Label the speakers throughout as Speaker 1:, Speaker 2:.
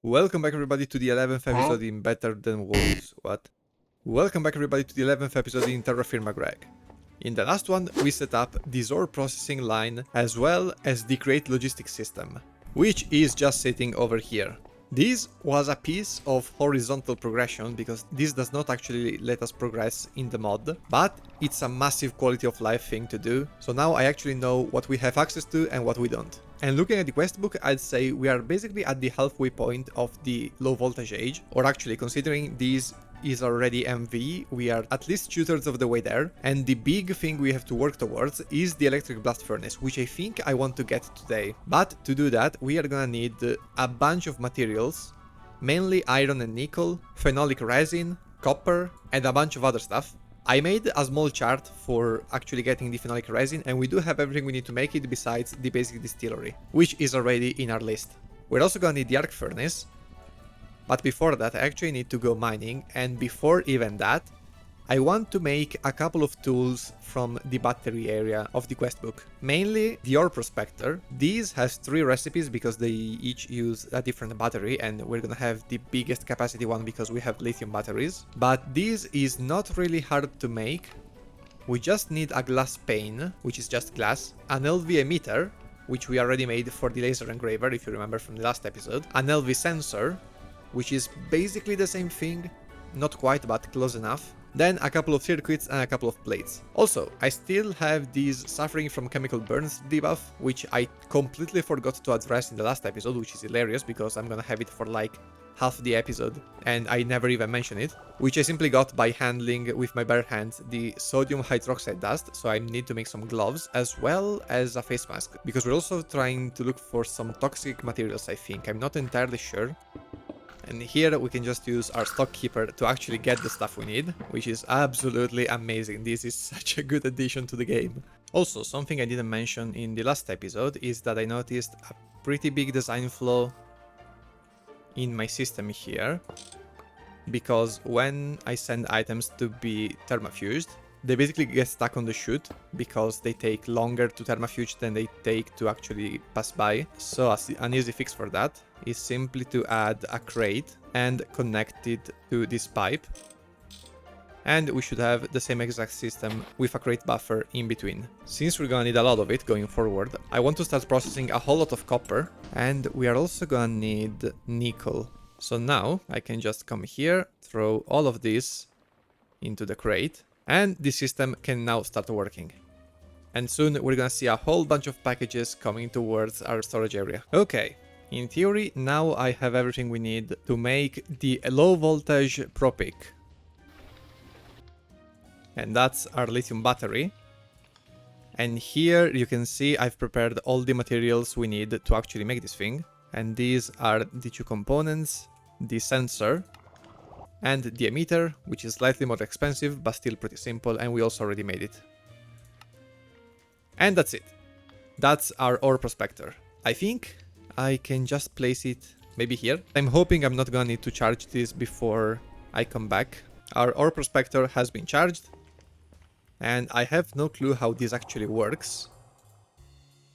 Speaker 1: Welcome back everybody to the 11th episode in Better Than Wolves. What? Welcome back everybody to the 11th episode in TerraFirmaGreg. In the last one, we set up the ore processing line as well as the crate logistics system, which is just sitting over here. This was a piece of horizontal progression because this does not actually let us progress in the mod, but it's a massive quality of life thing to do, so now I actually know what we have access to and what we don't. And looking at the quest book, I'd say we are basically at the halfway point of the low voltage age, or actually considering this is already MV, we are at least 2/3 of the way there, and the big thing we have to work towards is the electric blast furnace, which I think I want to get today. But to do that, we are gonna need a bunch of materials, mainly iron and nickel, phenolic resin, copper, and a bunch of other stuff. I made a small chart for actually getting the phenolic resin, and we do have everything we need to make it besides the basic distillery, which is already in our list. We're also gonna need the arc furnace, but before that I actually need to go mining, and before even that, I want to make a couple of tools from the battery area of the quest book. Mainly the ore prospector. These has 3 recipes because they each use a different battery, and we're gonna have the biggest capacity one because we have lithium batteries. But this is not really hard to make. We just need a glass pane, which is just glass, an LV emitter, which we already made for the laser engraver if you remember from the last episode, an LV sensor, which is basically the same thing, not quite but close enough. Then a couple of circuits and a couple of plates. Also, I still have these suffering from chemical burns debuff, which I completely forgot to address in the last episode, which is hilarious because I'm gonna have it for like half the episode and I never even mention it, which I simply got by handling with my bare hands the sodium hydroxide dust, so I need to make some gloves as well as a face mask, because we're also trying to look for some toxic materials, I think. I'm not entirely sure. And here we can just use our stock keeper to actually get the stuff we need, which is absolutely amazing. This is such a good addition to the game. Also, something I didn't mention in the last episode is that I noticed a pretty big design flaw in my system here, because when I send items to be thermofused, they basically get stuck on the chute because they take longer to thermofuge than they take to actually pass by. So an easy fix for that is simply to add a crate and connect it to this pipe. And we should have the same exact system with a crate buffer in between. Since we're gonna need a lot of it going forward, I want to start processing a whole lot of copper, and we are also gonna need nickel. So now I can just come here, throw all of this into the crate, and the system can now start working. And soon we're gonna see a whole bunch of packages coming towards our storage area. Okay, in theory now I have everything we need to make the low voltage propic. And that's our lithium battery. And here you can see I've prepared all the materials we need to actually make this thing. And these are the 2 components, the sensor and the emitter, which is slightly more expensive but still pretty simple, and we also already made it. And that's it. That's our ore prospector. I think I can just place it maybe here. I'm hoping I'm not gonna need to charge this before I come back. Our ore prospector has been charged, and I have no clue how this actually works.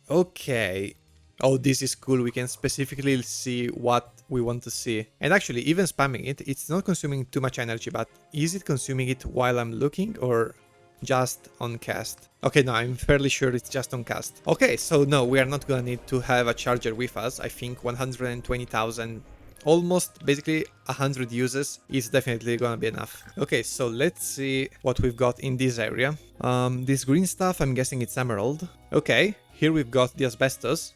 Speaker 1: Okay. Oh, this is cool. We can specifically see what we want to see. And actually, even spamming it, it's not consuming too much energy, but is it consuming it while I'm looking or just on cast? Okay, no, I'm fairly sure it's just on cast. Okay, so no, we are not gonna need to have a charger with us. I think 120,000, almost basically 100 uses is definitely gonna be enough. Okay, so let's see what we've got in this area. This green stuff, I'm guessing it's emerald. Okay, here we've got the asbestos.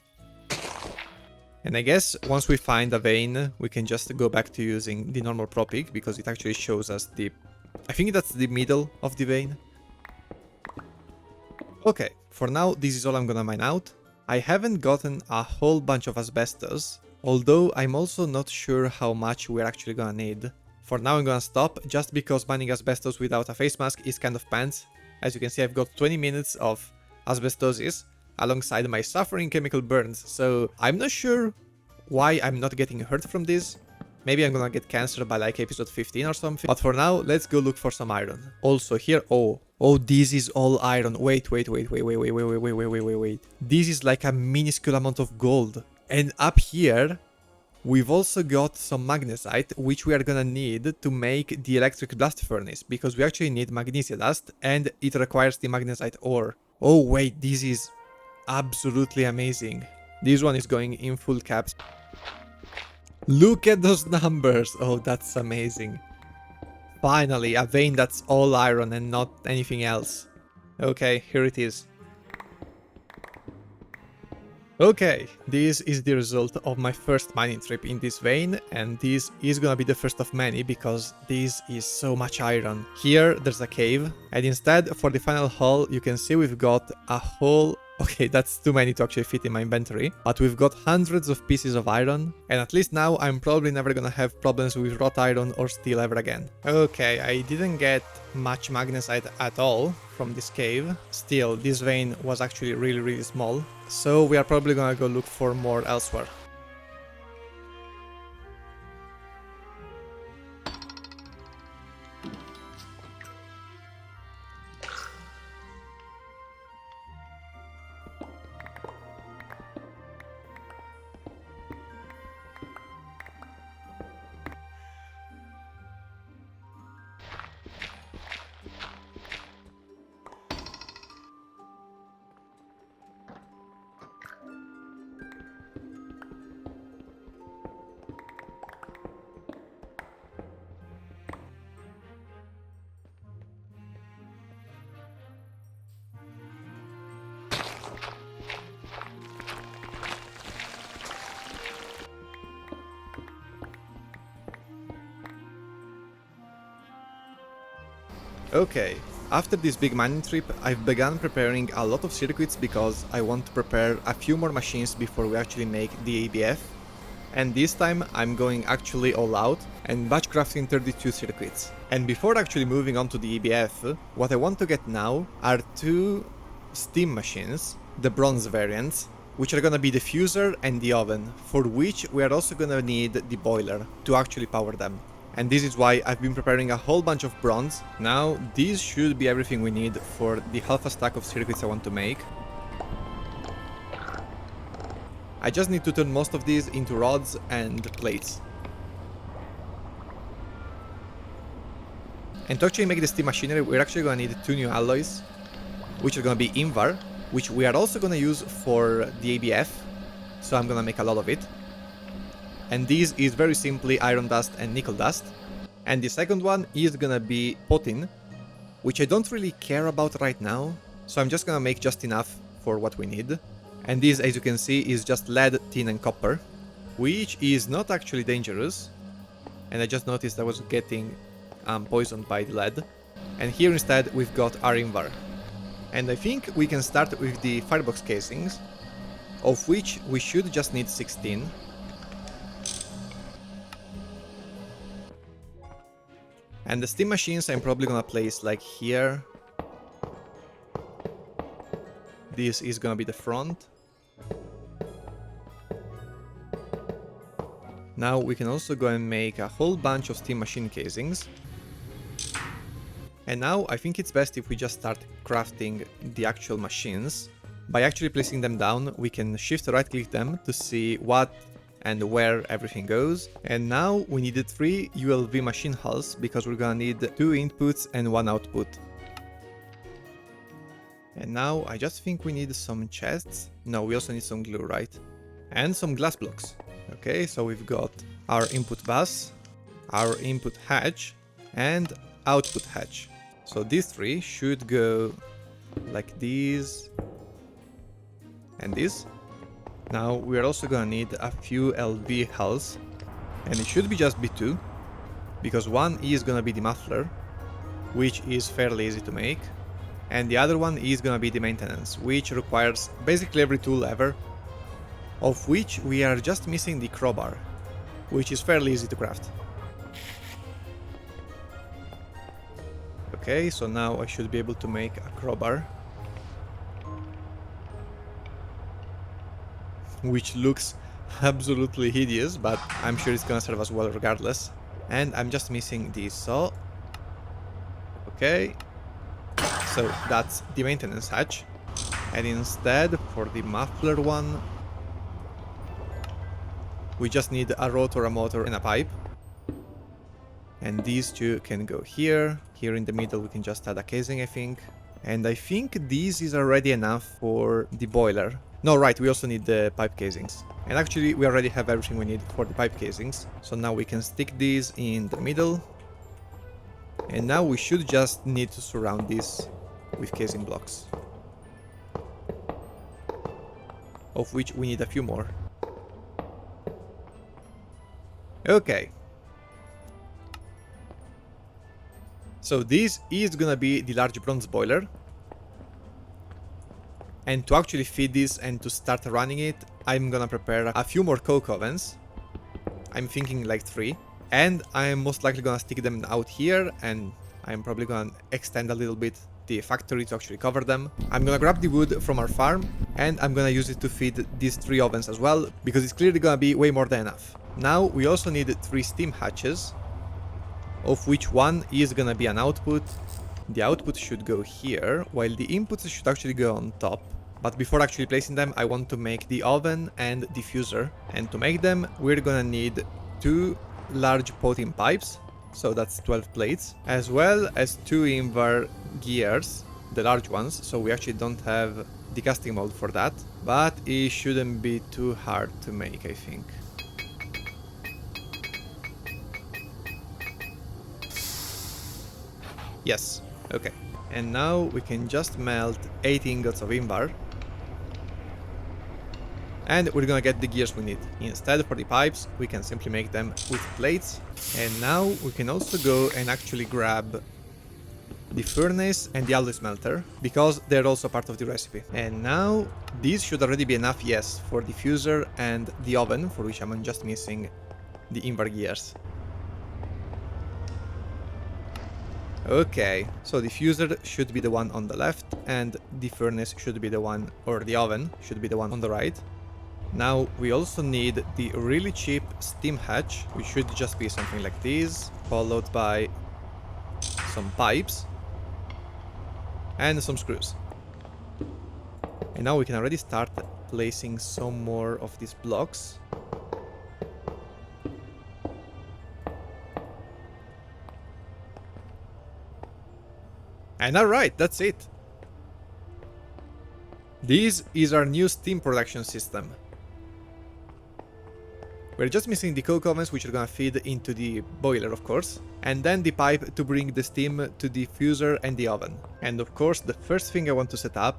Speaker 1: And I guess once we find a vein, we can just go back to using the normal propic because it actually shows us the... I think that's the middle of the vein. Okay, for now this is all I'm gonna mine out. I haven't gotten a whole bunch of asbestos, although I'm also not sure how much we're actually gonna need. For now I'm gonna stop, just because mining asbestos without a face mask is kind of pants. As you can see, I've got 20 minutes of asbestosis alongside my suffering chemical burns, so I'm not sure why I'm not getting hurt from this. Maybe I'm gonna get cancer by like episode 15 or something. But for now, let's go look for some iron. Also here, oh, this is all iron. Wait. This is like a minuscule amount of gold. And up here, We've also got some magnesite, which we are gonna need to make the electric blast furnace, because we actually need magnesia dust, and it requires the magnesite ore. Oh wait, this is absolutely amazing. This one is going in full caps. Look at those numbers! Oh, that's amazing. Finally, a vein that's all iron and not anything else. Okay, here it is. Okay, this is the result of my first mining trip in this vein, and this is gonna be the first of many because this is so much iron. Here there's a cave, and instead for the final haul you can see we've got a whole... Okay, that's too many to actually fit in my inventory, but we've got hundreds of pieces of iron, and at least now I'm probably never gonna have problems with wrought iron or steel ever again. Okay, I didn't get much magnesite at all from this cave. Still, this vein was actually really small, so we are probably gonna go look for more elsewhere. Okay, after this big mining trip, I've begun preparing a lot of circuits because I want to prepare a few more machines before we actually make the ABF. And this time I'm going actually all out and batch crafting 32 circuits. And before actually moving on to the EBF, what I want to get now are two steam machines, the bronze variants, which are gonna be the fuser and the oven, for which we are also gonna need the boiler to actually power them. And this is why I've been preparing a whole bunch of bronze. Now, this should be everything we need for the half a stack of circuits I want to make. I just need to turn most of these into rods and plates. And to actually make the steam machinery, we're actually gonna need two new alloys, which are gonna be Invar, which we are also gonna use for the ABF, so I'm gonna make a lot of it. And this is very simply iron dust and nickel dust. And the second one is gonna be potin, which I don't really care about right now, so I'm just gonna make just enough for what we need. And this, as you can see, is just lead, tin and copper, which is not actually dangerous. And I just noticed I was getting poisoned by the lead. And here instead we've got our Invar. And I think we can start with the firebox casings, of which we should just need 16. And the steam machines I'm probably gonna place like here. This is gonna be the front. Now we can also go and make a whole bunch of steam machine casings. And now I think it's best if we just start crafting the actual machines. By actually placing them down, we can shift right click them to see what and where everything goes. And now we needed 3 ULV machine hulls because we're gonna need 2 inputs and 1 output. And now I just think we need some chests. No, we also need some glue, right? And some glass blocks. Okay, so we've got our input bus, our input hatch, and output hatch. So these 3 should go like these and this. Now we're also gonna need a few LV hulls, and it should be just B2, because one is gonna be the muffler, which is fairly easy to make, and the other one is gonna be the maintenance, which requires basically every tool ever, of which we are just missing the crowbar, which is fairly easy to craft. Okay, so now I should be able to make a crowbar, which looks absolutely hideous, but I'm sure it's gonna serve us well regardless. And I'm just missing the saw. Okay, so that's the maintenance hatch. And instead, for the muffler one, we just need a rotor, a motor, and a pipe. And these two can go here. Here in the middle we can just add a casing, I think. And I think this is already enough for the boiler. No, right, we also need the pipe casings. And actually we already have everything we need for the pipe casings. So now we can stick these in the middle. And now we should just need to surround this with casing blocks. Of which we need a few more. Okay. So this is gonna be the large bronze boiler. And to actually feed this and to start running it, I'm gonna prepare a few more coke ovens. I'm thinking like 3. And I'm most likely gonna stick them out here, and I'm probably gonna extend a little bit the factory to actually cover them. I'm gonna grab the wood from our farm, and I'm gonna use it to feed these 3 ovens as well, because it's clearly gonna be way more than enough. Now we also need 3 steam hatches, of which one is gonna be an output. The output should go here, while the inputs should actually go on top. But before actually placing them, I want to make the oven and diffuser. And to make them, we're gonna need 2 large potting pipes, so that's 12 plates, as well as 2 invar gears, the large ones, so we actually don't have the casting mold for that. But it shouldn't be too hard to make, I think. Yes, okay. And now we can just melt 8 ingots of invar. And we're gonna get the gears we need. Instead, for the pipes, we can simply make them with plates. And now we can also go and actually grab the furnace and the alloy smelter, because they're also part of the recipe. And now these should already be enough, yes, for the diffuser and the oven, for which I'm just missing the invar gears. Okay, so the diffuser should be the one on the left, and the furnace should be the one, or the oven should be the one on the right. Now we also need the really cheap steam hatch, which should just be something like this, followed by some pipes and some screws. And now we can already start placing some more of these blocks. And alright, that's it. This is our new steam production system. We're just missing the coke ovens, which are gonna feed into the boiler, of course, and then the pipe to bring the steam to the diffuser and the oven. And of course, the first thing I want to set up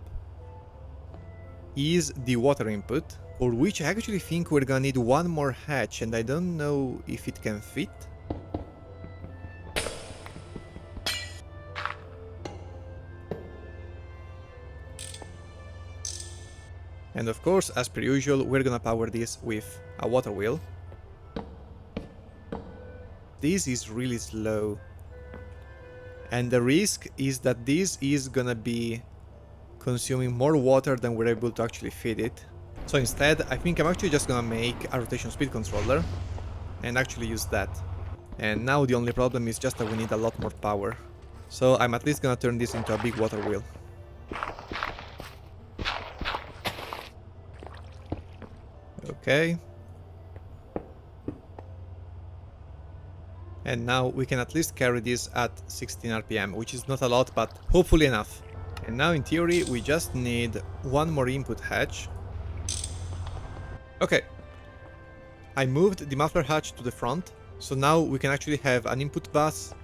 Speaker 1: is the water input, for which I actually think we're gonna need 1 more hatch, and I don't know if it can fit. And of course, as per usual, we're gonna power this with a water wheel. This is really slow. And the risk is that this is gonna be consuming more water than we're able to actually feed it. So instead, I think I'm actually just gonna make a rotation speed controller and actually use that. And now the only problem is just that we need a lot more power. So I'm at least gonna turn this into a big water wheel. Okay. And now we can at least carry this at 16 RPM, which is not a lot, but hopefully enough. And now in theory, we just need 1 more input hatch. Okay. I moved the muffler hatch to the front, so now we can actually have an input bus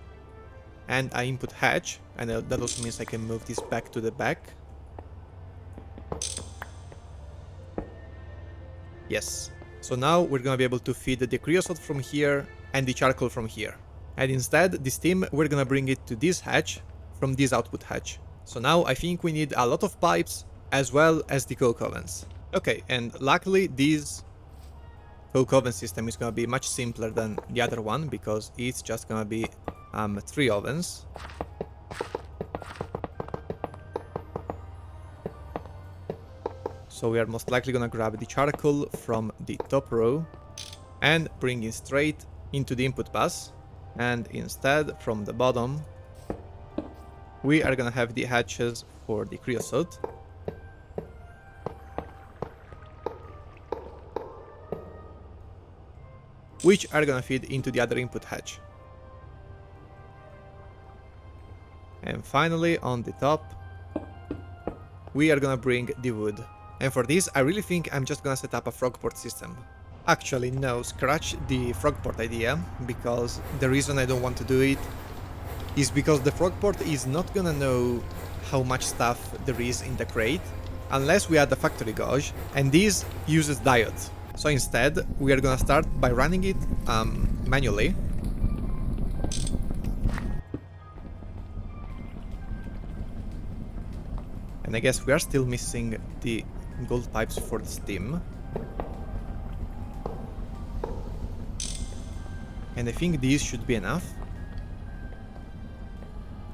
Speaker 1: and an input hatch, and that also means I can move this back to the back. Yes. So now we're gonna be able to feed the creosote from here and the charcoal from here. And instead, the steam, we're gonna bring it to this hatch from this output hatch. So now I think we need a lot of pipes as well as the coke ovens. Okay, and luckily this coke oven system is gonna be much simpler than the other one, because it's just gonna be 3 ovens. So we are most likely gonna grab the charcoal from the top row and bring it straight into the input bus. And instead, from the bottom, we are gonna have the hatches for the creosote. which are gonna feed into the other input hatch. And finally, on the top, we are gonna bring the wood. And for this, I really think I'm just gonna set up a frogport system. Actually, no, scratch the frogport idea, because the reason I don't want to do it is because the frogport is not gonna know how much stuff there is in the crate unless we add a factory gauge, and this uses diodes. So instead, we are gonna start by running it manually. And I guess we are still missing the gold pipes for the steam. And I think these should be enough.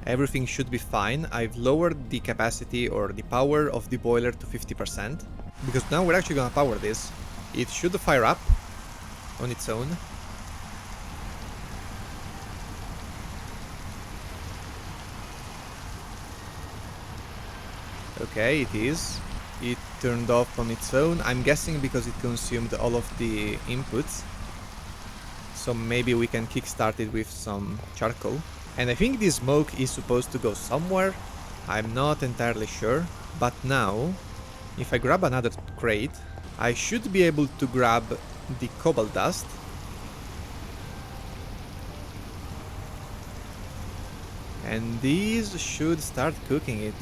Speaker 1: Everything should be fine. I've lowered the capacity or the power of the boiler to 50%, because now we're actually gonna power this. It should fire up on its own. Okay, it is. It turned off on its own. I'm guessing because it consumed all of the inputs. So maybe we can kickstart it with some charcoal. And I think this smoke is supposed to go somewhere. I'm not entirely sure. But now, if I grab another crate, I should be able to grab the cobalt dust. And these should start cooking it.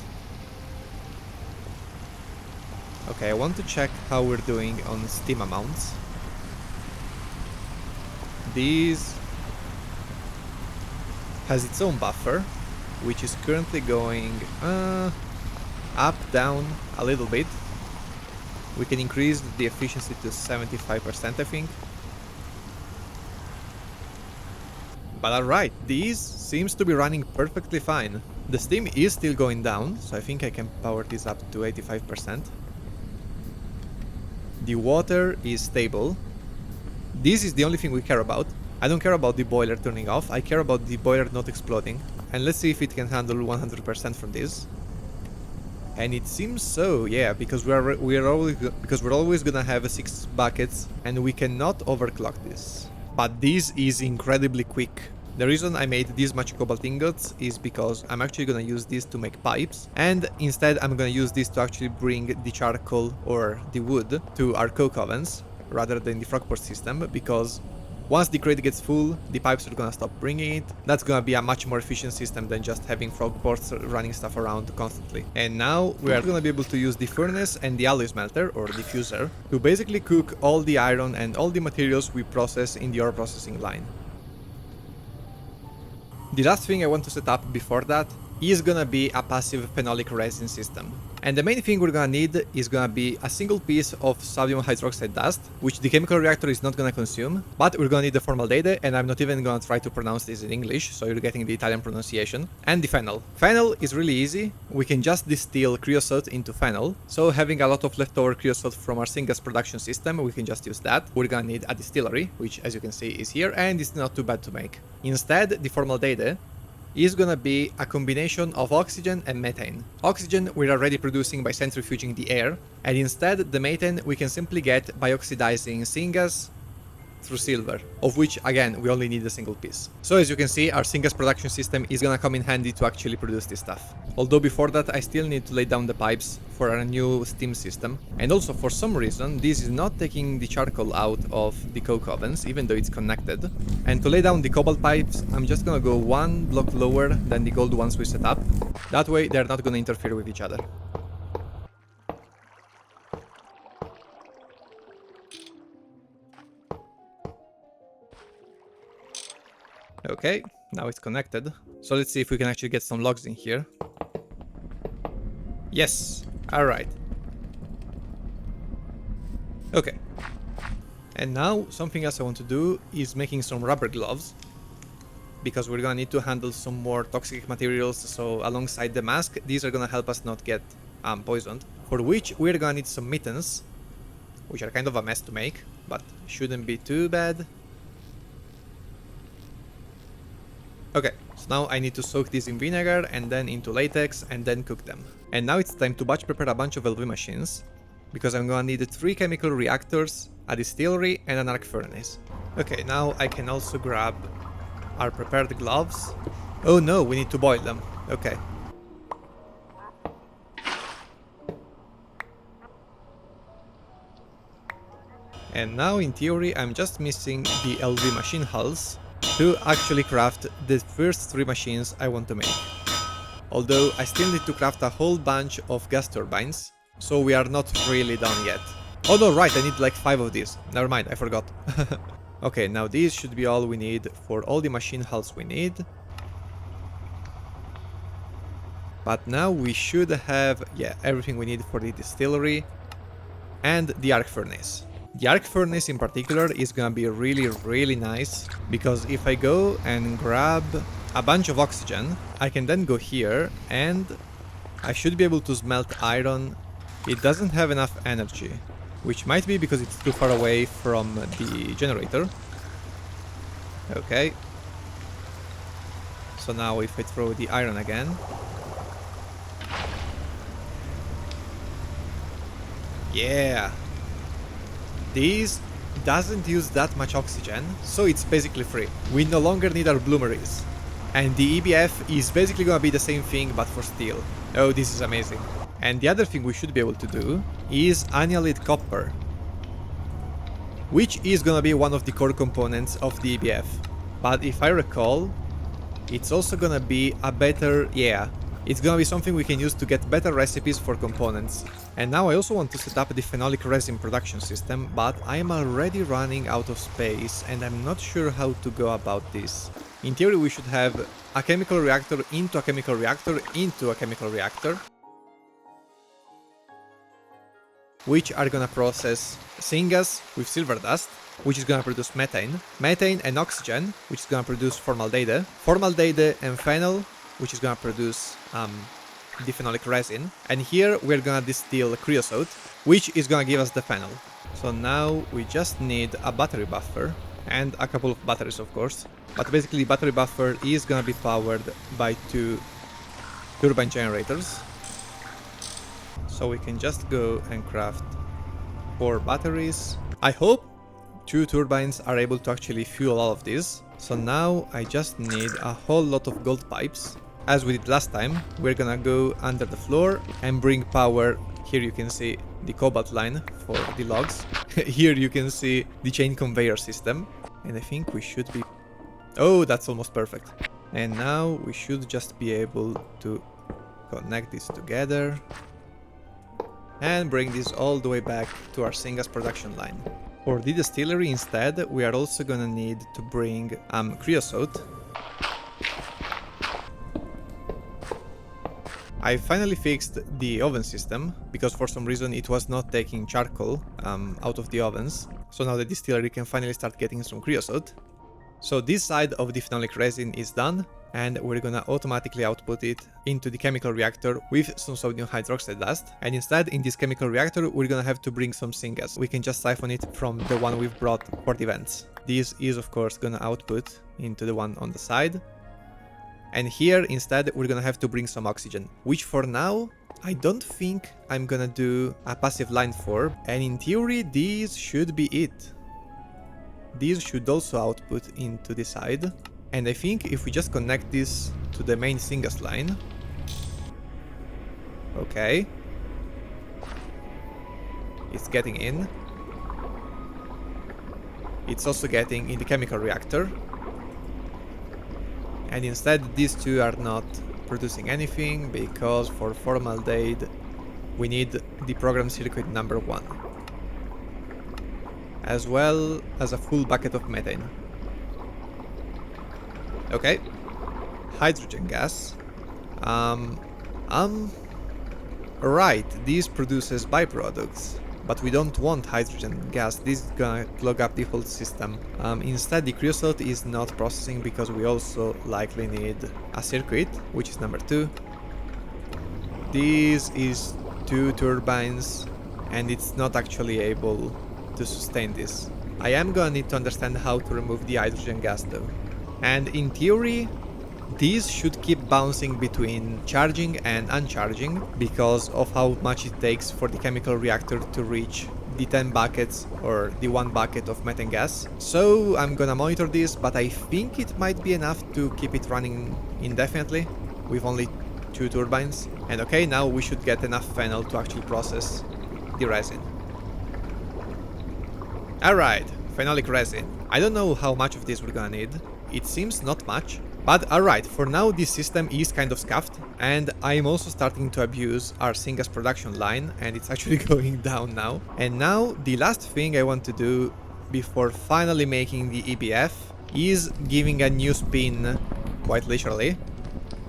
Speaker 1: Okay, I want to check how we're doing on steam amounts. These has its own buffer, which is currently going up, down a little bit. We can increase the efficiency to 75%, I think. But alright, these seems to be running perfectly fine. The steam is still going down, so I think I can power this up to 85%. The water is stable. This is the only thing we care about. I don't care about the boiler turning off, I care about the boiler not exploding. And let's see if it can handle 100% from this. And it seems so, yeah, because we're always gonna have 6 buckets and we cannot overclock this. But this is incredibly quick. The reason I made this much cobalt ingots is because I'm actually gonna use this to make pipes, and instead I'm gonna use this to actually bring the charcoal or the wood to our coke ovens rather than the frogport system, because once the crate gets full, the pipes are gonna stop bringing it. That's gonna be a much more efficient system than just having frogports running stuff around constantly. And now we are gonna be able to use the furnace and the alloy smelter or diffuser to basically cook all the iron and all the materials we process in the ore processing line. The last thing I want to set up before that is gonna be a passive phenolic resin system. And the main thing we're gonna need is gonna be a single piece of sodium hydroxide dust, which the chemical reactor is not gonna consume, but we're gonna need the formaldehyde, and I'm not even gonna try to pronounce this in English, so you're getting the Italian pronunciation, and the phenol. Phenol is really easy. We can just distill creosote into phenol, so having a lot of leftover creosote from our syngas production system, we can just use that. We're gonna need a distillery, which as you can see is here, and it's not too bad to make. Instead, the formaldehyde is gonna be a combination of oxygen and methane. Oxygen we're already producing by centrifuging the air, and instead the methane we can simply get by oxidizing syngas through silver, of which again we only need a single piece. So as you can see, our syngas production system is gonna come in handy to actually produce this stuff. Although before that I still need to lay down the pipes for our new steam system, and also for some reason this is not taking the charcoal out of the coke ovens even though it's connected. And to lay down the cobalt pipes I'm just gonna go one block lower than the gold ones we set up. That way they're not gonna interfere with each other. Okay, now it's connected. So let's see if we can actually get some logs in here. Yes, alright. Okay. And now something else I want to do is making some rubber gloves, because we're gonna need to handle some more toxic materials, so alongside the mask, these are gonna help us not get poisoned. For which we're gonna need some mittens, which are kind of a mess to make, but shouldn't be too bad. Okay, so now I need to soak these in vinegar and then into latex and then cook them. And now it's time to batch prepare a bunch of LV machines, because I'm gonna need 3 chemical reactors, a distillery, and an arc furnace. Okay, now I can also grab our prepared gloves. Oh no, we need to boil them. Okay. And now in theory I'm just missing the LV machine hulls to actually craft the first 3 machines I want to make. Although I still need to craft a whole bunch of gas turbines, so we are not really done yet. Oh no, right, I need like 5 of these. Never mind, I forgot. Okay, now these should be all we need for all the machine hulls we need. But now we should have, yeah, everything we need for the distillery and the arc furnace. The arc furnace in particular is gonna be really nice, because if I go and grab a bunch of oxygen, I can then go here and I should be able to smelt iron. It doesn't have enough energy, which might be because it's too far away from the generator. Okay. So now if I throw the iron again. Yeah. This doesn't use that much oxygen, so it's basically free. We no longer need our bloomeries. And the EBF is basically gonna be the same thing but for steel. Oh, this is amazing. And the other thing we should be able to do is annihilate copper, which is gonna be one of the core components of the EBF. But if I recall, it's also gonna be a better, it's gonna be something we can use to get better recipes for components. And now I also want to set up the phenolic resin production system, but I am already running out of space and I'm not sure how to go about this. In theory we should have a chemical reactor into a chemical reactor into a chemical reactor, which are gonna process syngas with silver dust, which is gonna produce methane and oxygen, which is gonna produce formaldehyde and phenol, which is gonna produce the phenolic resin. And here we're gonna distill creosote, which is gonna give us the phenol. So now we just need a battery buffer and a couple of batteries, of course. But basically battery buffer is gonna be powered by 2 turbine generators. So we can just go and craft 4 batteries. I hope 2 turbines are able to actually fuel all of this. So now I just need a whole lot of gold pipes. As we did last time, we're gonna go under the floor and bring power. Here you can see the cobalt line for the logs. Here you can see the chain conveyor system. And I think we should be... Oh, that's almost perfect. And now we should just be able to connect this together and bring this all the way back to our syngas production line. For the distillery instead, we are also gonna need to bring creosote. I finally fixed the oven system, because for some reason it was not taking charcoal out of the ovens. So now the distillery can finally start getting some creosote. So this side of the phenolic resin is done, and we're gonna automatically output it into the chemical reactor with some sodium hydroxide dust. And instead, in this chemical reactor, we're gonna have to bring some syngas. We can just siphon it from the one we've brought for the vents. This is of course gonna output into the one on the side. And here instead we're gonna have to bring some oxygen, which for now I don't think I'm gonna do a passive line for, and in theory these should be it. These should also output into the side, and I think if we just connect this to the main syngas line... Okay. It's getting in. It's also getting in the chemical reactor. And instead these two are not producing anything, because for formaldehyde we need the program circuit number 1, as well as a full bucket of methane. Okay. Hydrogen gas. Right, this produces byproducts, but we don't want hydrogen gas. This is gonna clog up the whole system. Instead, the creosote is not processing because we also likely need a circuit, which is number 2. This is 2 turbines, and it's not actually able to sustain this. I am gonna need to understand how to remove the hydrogen gas though. And in theory, these should keep bouncing between charging and uncharging because of how much it takes for the chemical reactor to reach the 10 buckets or the 1 bucket of methane gas. So I'm gonna monitor this, but I think it might be enough to keep it running indefinitely with only 2 turbines. And okay, now we should get enough phenol to actually process the resin. Alright, phenolic resin. I don't know how much of this we're gonna need. It seems not much. But alright, for now this system is kind of scuffed, and I'm also starting to abuse our synge production line, and it's actually going down now. And now the last thing I want to do before finally making the EBF is giving a new spin, quite literally,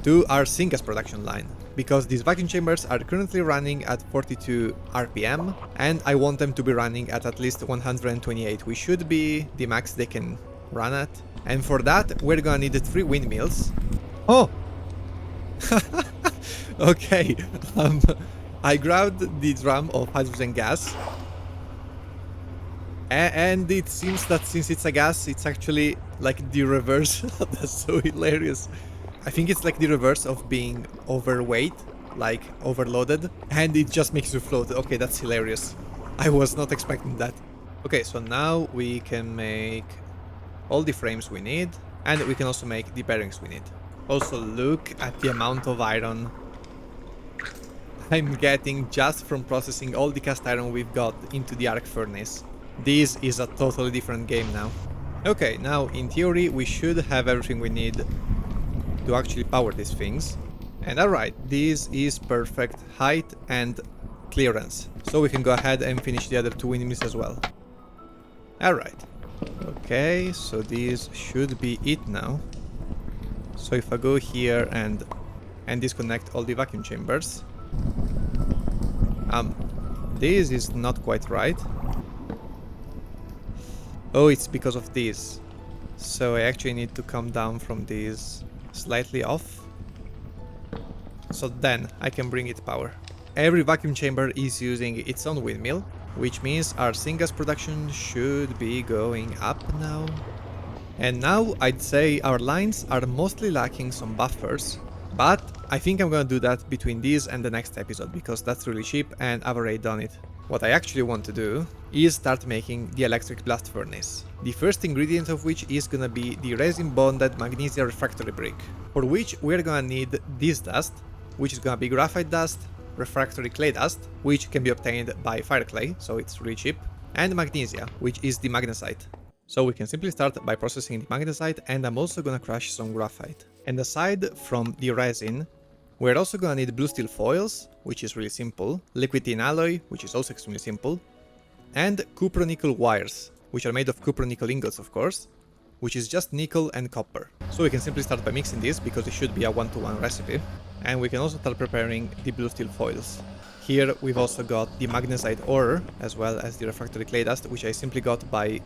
Speaker 1: to our synge production line. Because these vacuum chambers are currently running at 42 RPM, and I want them to be running at least 128, which should be the max they can run at. And for that, we're gonna need 3 windmills. Oh! Okay, I grabbed the drum of hydrogen gas. And it seems that since it's a gas, it's actually like the reverse. That's so hilarious. I think it's like the reverse of being overweight, like overloaded, and it just makes you float. Okay, that's hilarious. I was not expecting that. Okay, so now we can make all the frames we need, and we can also make the bearings we need. Also, look at the amount of iron I'm getting just from processing all the cast iron we've got into the arc furnace. This is a totally different game now. Okay, now in theory we should have everything we need to actually power these things. And alright, this is perfect height and clearance, so we can go ahead and finish the other 2 windmills as well. Alright. Okay, so this should be it now. So if I go here and disconnect all the vacuum chambers, this is not quite right. Oh, it's because of this. So I actually need to come down from this slightly off, so then I can bring it power. Every vacuum chamber is using its own windmill, which means our syngas production should be going up now. And now I'd say our lines are mostly lacking some buffers, but I think I'm gonna do that between these and the next episode, because that's really cheap and I've already done it. What I actually want to do is start making the electric blast furnace, the first ingredient of which is gonna be the resin bonded magnesia refractory brick, for which we're gonna need this dust, which is gonna be graphite dust, refractory clay dust, which can be obtained by fire clay, so it's really cheap, and magnesia, which is the magnesite. So we can simply start by processing the magnesite, and I'm also gonna crush some graphite. And aside from the resin, we're also gonna need blue steel foils, which is really simple, liquid tin alloy, which is also extremely simple, and copper-nickel wires, which are made of copper-nickel ingots, of course, which is just nickel and copper. So we can simply start by mixing this, because it should be a 1-to-1 recipe. And we can also start preparing the blue steel foils. Here we've also got the magnesite ore, as well as the refractory clay dust, which I simply got by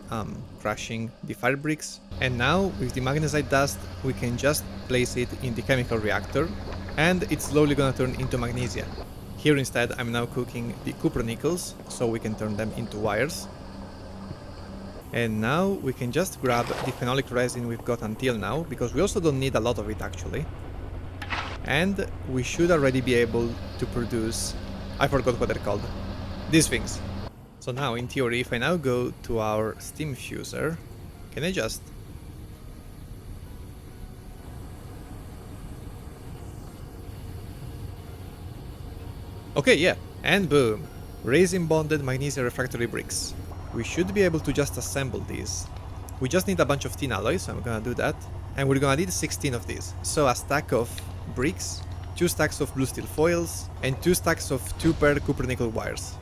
Speaker 1: crushing the fire bricks. And now, with the magnesite dust, we can just place it in the chemical reactor, and it's slowly gonna turn into magnesia. Here instead, I'm now cooking the copper nickels, so we can turn them into wires. And now we can just grab the phenolic resin we've got until now, because we also don't need a lot of it actually. And we should already be able to produce, I forgot what they're called, these things. So now in theory, if I now go to our steam fuser, can I just... Okay, yeah, and boom, resin bonded magnesia refractory bricks. We should be able to just assemble these. We just need a bunch of tin alloys, so I'm gonna do that. And we're gonna need 16 of these. So a stack of bricks, 2 stacks of blue steel foils, and 2 stacks of 2-pair copper-nickel wires.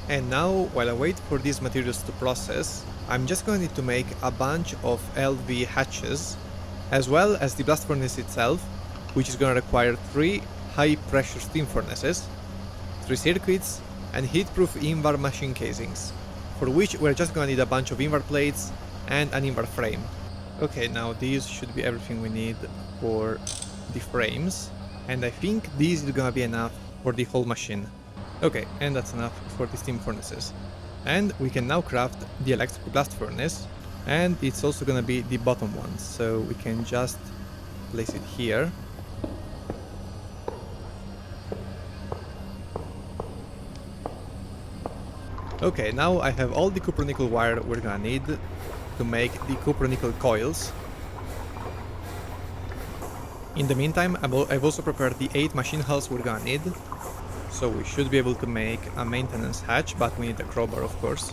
Speaker 1: And now, while I wait for these materials to process, I'm just going to need to make a bunch of LV hatches, as well as the blast furnace itself, which is going to require 3 high-pressure steam furnaces, 3 circuits, and heat-proof invar machine casings, for which we're just going to need a bunch of invar plates and an invar frame. Okay, now these should be everything we need for the frames, and I think this is gonna be enough for the whole machine. Okay, and that's enough for the steam furnaces. And we can now craft the electric blast furnace, and it's also gonna be the bottom one, so we can just place it here. Okay, now I have all the copper nickel wire we're gonna need to make the copper nickel coils. In the meantime, I've also prepared the 8 machine hulls we're gonna need. So we should be able to make a maintenance hatch, but we need a crowbar, of course.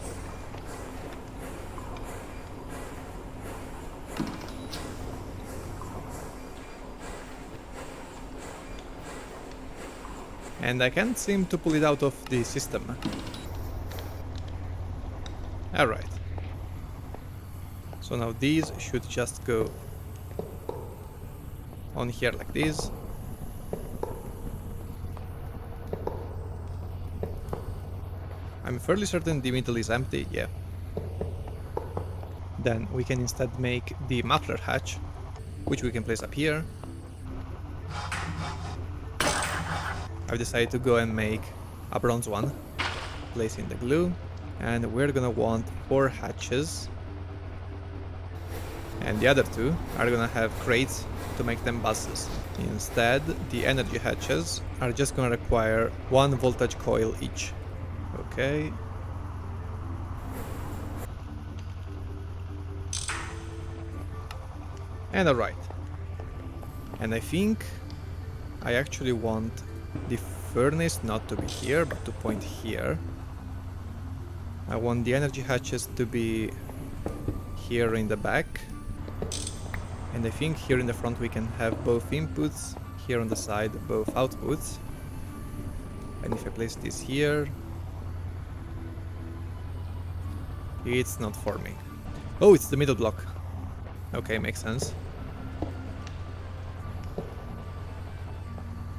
Speaker 1: And I can't seem to pull it out of the system. Alright. So now these should just go on here like this. I'm fairly certain the middle is empty, yeah. Then we can instead make the muffler hatch, which we can place up here. I've decided to go and make a bronze one, place in the glue, and we're gonna want 4 hatches. And the other 2 are gonna have crates to make them buses. Instead, the energy hatches are just gonna require 1 voltage coil each. Okay. And alright. And I think I actually want the furnace not to be here, but to point here. I want the energy hatches to be here in the back. And I think here in the front we can have both inputs, here on the side both outputs. And if I place this here, it's not forming. Oh, it's the middle block. Okay, makes sense.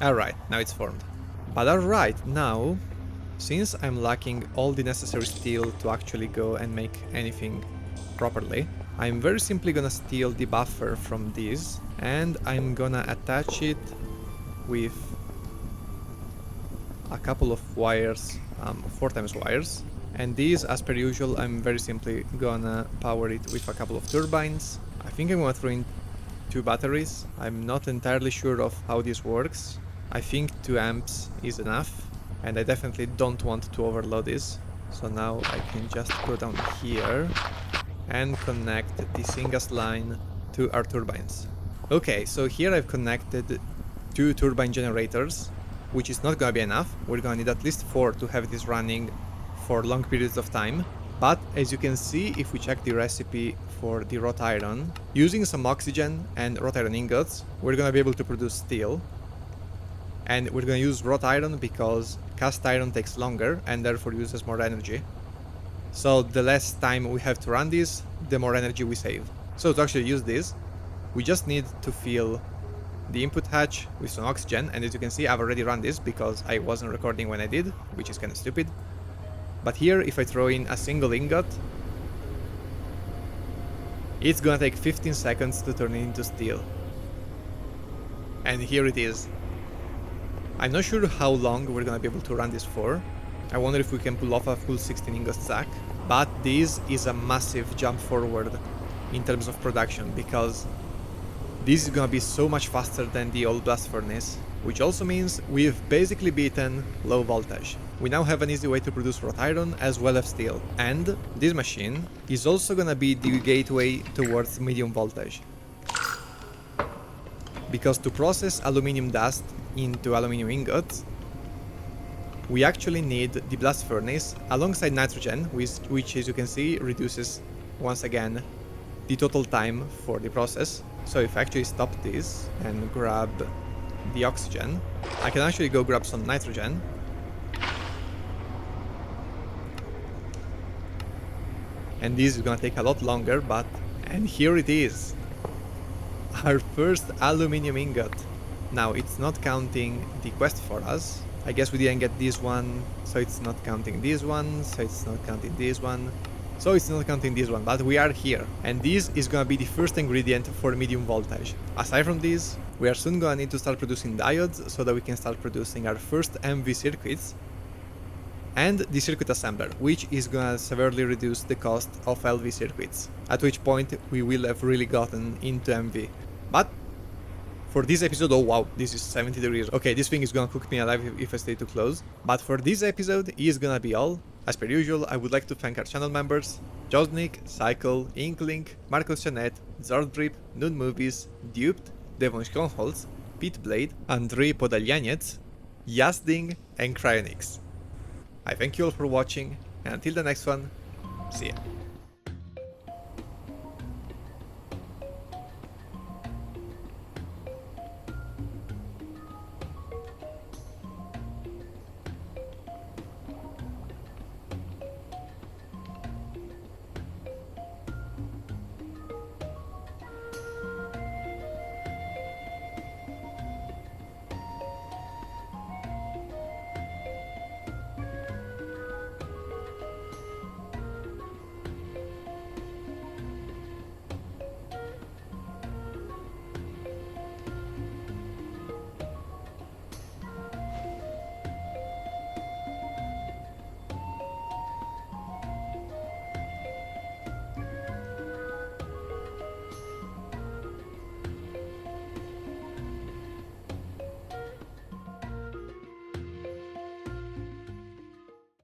Speaker 1: Alright, now it's formed. But alright, now, since I'm lacking all the necessary steel to actually go and make anything properly, I'm very simply gonna steal the buffer from this, and I'm gonna attach it with a couple of wires, 4x wires. And these, as per usual, I'm very simply gonna power it with a couple of turbines. I think I'm gonna throw in 2 batteries. I'm not entirely sure of how this works. I think 2 amps is enough, and I definitely don't want to overload this. So now I can just go down here and connect the synge line to our turbines. Okay, so here I've connected 2 turbine generators, which is not gonna be enough. We're gonna need at least 4 to have this running for long periods of time. But as you can see, if we check the recipe for the wrought iron, using some oxygen and wrought iron ingots, we're gonna be able to produce steel. And we're gonna use wrought iron because cast iron takes longer and therefore uses more energy. So the less time we have to run this, the more energy we save. So to actually use this, we just need to fill the input hatch with some oxygen, and as you can see, I've already run this because I wasn't recording when I did, which is kind of stupid. But here, if I throw in a single ingot, it's gonna take 15 seconds to turn it into steel. And here it is. I'm not sure how long we're gonna be able to run this for. I wonder if we can pull off a full 16 ingot stack. But this is a massive jump forward in terms of production, because this is gonna be so much faster than the old blast furnace, which also means we've basically beaten low voltage. We now have an easy way to produce wrought iron as well as steel, and this machine is also gonna be the gateway towards medium voltage. Because to process aluminium dust into aluminium ingots, we actually need the blast furnace alongside nitrogen, which as you can see reduces once again the total time for the process. So if I actually stop this and grab the oxygen, I can actually go grab some nitrogen. And this is gonna take a lot longer, and here it is. Our first aluminium ingot. Now it's not counting the quest for us. I guess we didn't get this one, so it's not counting this one, so it's not counting this one. So it's not counting this one, but we are here. And this is gonna be the first ingredient for medium voltage. Aside from this, we are soon gonna need to start producing diodes so that we can start producing our first MV circuits. And the circuit assembler, which is gonna severely reduce the cost of LV circuits. At which point we will have really gotten into MV. But for this episode, oh wow, this is 70 degrees. Okay, this thing is gonna cook me alive if I stay too close. But for this episode is gonna be all. As per usual, I would like to thank our channel members: Josnik, Cycle, Inkling, Marcos Janet, Zordrip, Noon Movies, Duped, Devon Schonholz, Pete Blade, Andrei Podalianец, Yazding, and Cryonix. I thank you all for watching, and until the next one, see ya.